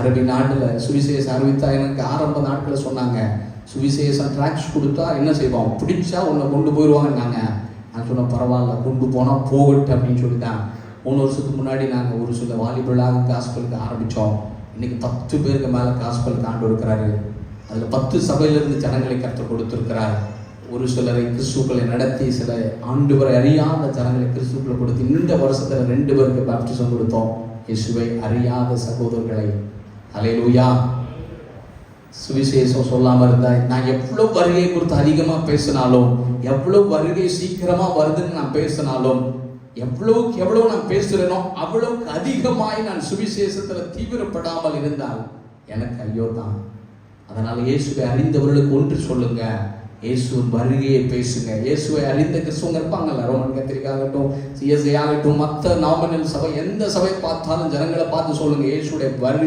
அரபி நாட்டில் சுவிசேஷம் அறிவித்தா எனக்கு ஆரம்ப நாட்களில் சொன்னாங்க, சுவிசேஷம் ட்ராக்ஸ் கொடுத்தா என்ன செய்வோம், பிடிச்சா உன்னை கொண்டு போயிடுவாங்கன்னாங்க. நான் சொன்ன பரவாயில்ல, கொண்டு போனால் போகட்டும் அப்படின்னு சொல்லி தான் 3 வருஷத்துக்கு முன்னாடி நாங்கள் ஒரு சில வாலிபர்களாக காஸ்பலுக்கு ஆரம்பித்தோம். இன்றைக்கி 10 பேருக்கு மேலே காஸ்பலுக்கு ஆண்டு இருக்கிறாரு. அதில் 10 சபையிலிருந்து ஜனங்களை கற்றுக் கொடுத்துருக்கிறார். ஒரு சிலரை கிறிஸ்துக்களை நடத்தி, சில ஆண்டு வரை அறியாத ஜனங்களை கிறிஸ்துக்களை கொடுத்து, இந்த வருஷத்தில் 2 பேருக்கு பாப்டிசம் கொடுத்தோம். இயேசுவை அறியாத சகோதரர்களை. அல்லேலூயா. சுவிசேஷம் சொல்லாமல் இருந்தால் நான் எவ்வளோ வருகை குறித்து அதிகமாக பேசினாலும், எவ்வளோ வருகை சீக்கிரமாக வருதுன்னு நான் பேசினாலும், எவ்வளோக்கு எவ்வளோ நான் பேசுகிறேனோ அவ்வளோக்கு அதிகமாய் நான் சுவிசேஷத்தில் தீவிரப்படாமல் இருந்தால் எனக்கு ஐயோ தான். அதனால் இயேசுவை அறிந்தவர்களுக்கு ஒன்று சொல்லுங்க, இயேசுவின் வருகையை பேசுங்க. இயேசுவை அறிந்த கிறிஸ்துவங்க இருப்பாங்கல்ல, ரோமன் கத்திரிக்கா ஆகட்டும், சிஎஸ்ஐ ஆகட்டும், மற்ற நாமினல் சபை, எந்த சபை பார்த்தாலும் ஜனங்களை பார்த்து சொல்லுங்க, இயேசுடைய வருகை